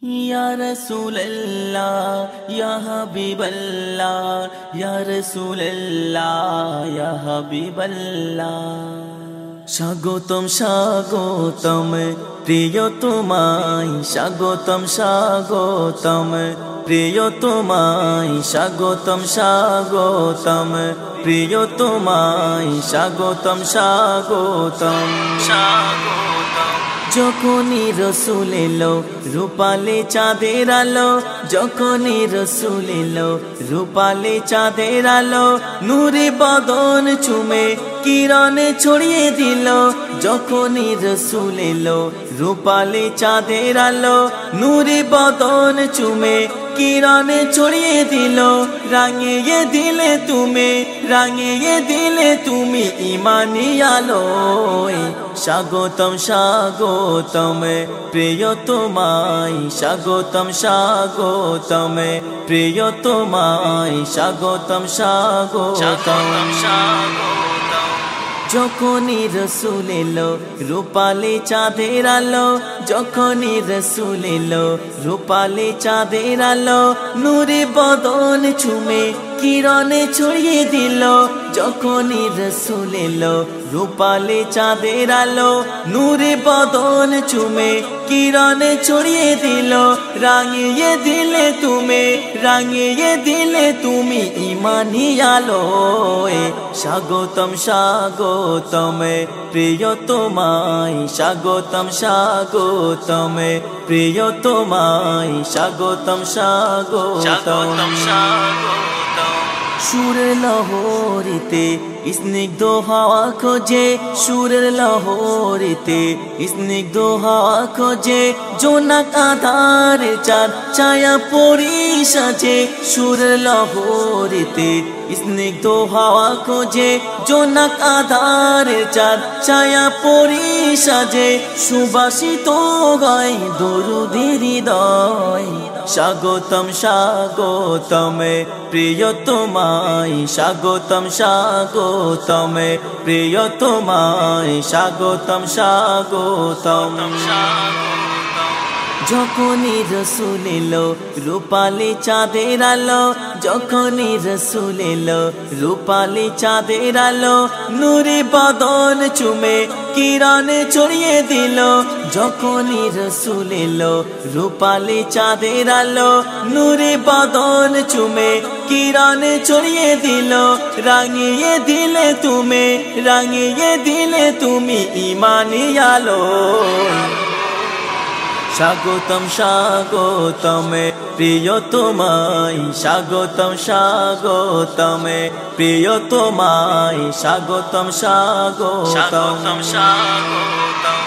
या रसूल अल्लाह या हबीब अल्लाह या रसूल अल्लाह या हबीब अल्लाह। স্বাগতম স্বাগতম প্রিয় তোমায়, স্বাগতম স্বাগতম প্রিয় তোমায়, স্বাগতম স্বাগতম প্রিয় তোমায়, স্বাগতম স্বাগতম স্বাগতম। যখনই রসুল এলো রূপালে চাঁদের আলো, যখনই রসুল এলো রূপালে চাঁদের আলো, নূরে বদন চুমে কিরণে ছড়িয়ে দিল। যখনই রসুল এলো রূপালে চাঁদের আলো, নূরে বদন চুমে কিরণে ছড়িয়ে দিল। রাঙিয়ে দিলে তুমি, রাঙিয়ে দিলে তুমি ইমানি আলোয়। স্বাগতম স্বাগতম প্রিয় তোমায়, স্বাগতম স্বাগতম প্রিয় তোমায়, স্বাগতম স্বাগতম স্বাগতম। যখনই রসুল এলো রূপালে চাঁদের আলো, যখনই রসুল এলো রূপালে চাঁদের আলো, নূরে বদন চুমে কিরণে ছড়িয়ে দিল। যখনই রসুল এলো রূপালে চাঁদের আলো, নূরে বদন চুমে কিরণে ছড়িয়ে দিল। রাঙিয়ে দিলে তুমি, রাঙিয়ে দিলে তুমি ইমানি আলোয়। স্বাগতম স্বাগতম প্রিয় তোমায়, স্বাগতম স্বাগতম প্রিয় তোমায়, স্বাগতম স্বাগতম স্বাগতম। সুরের লহরীতে স্নিগ্ধ হাওয়া খোঁজে, সুরের লহরীতে স্নিগ্ধ হাওয়া খোঁজে, জোনাক আধারে চাঁদ ছায়া পরি সাজে। সুরের লহরীতে স্নিগ্ধ হাওয়া খোঁজে, জোনাক আধারে চাঁদ ছায়া পরি সাজে। সুবাসিত গায় দরুদের হৃদয়। স্বাগতম স্বাগতম প্রিয় তোমায়, স্বাগতম স্বাগতম প্রিয় তোমায়, স্বাগতম স্বাগতম স্বাগতম। যখনই রসুল এলো রূপালে চাঁদের আলো, যখনই রসুল এলো রূপালে চাঁদের আলো, নূরে বদন চুমে কিরণে ছড়িয়ে দিল। যখনই রসুল এলো রূপালে চাঁদের আলো, নূরে বদন চুমে কিরণে ছড়িয়ে দিল। রাঙিয়ে দিলে তুমি, রাঙিয়ে দিলে তুমি ইমানি আলো। স্বাগতম স্বাগতম প্রিয় তোমায়, স্বাগতম স্বাগতম প্রিয় তোমায়, স্বাগতম স্বাগতম স্বাগতম।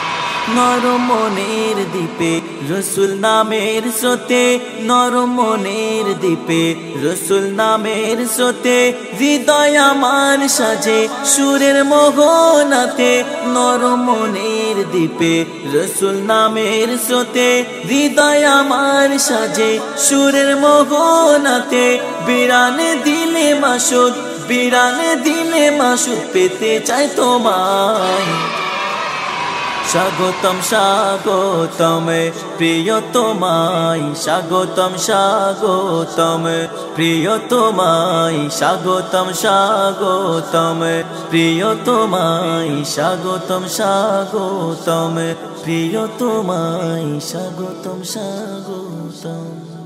নরম মনের দ্বীপে রসুল নামের স্রোতে, নরম মনের দ্বীপে রসুল নামের স্রোতে, হৃদয় আমার সাজে সুরের মোহনাতে। নরম মনের দ্বীপে রসুল নামের স্রোতে, হৃদয় আমার সাজে সুরের মোহনাতে। বিরানে দিলে মাসুদ, বিরানে দিলে মাসুদ পেতে চাই তোমায়। স্বাগতম স্বাগতম প্রিয় তোমায়, স্বাগতম স্বাগতম প্রিয় তোমায়, স্বাগতম স্বাগতম প্রিয় তোমায়, স্বাগতম স্বাগতম প্রিয় তোমায়, স্বাগতম স্বাগতম।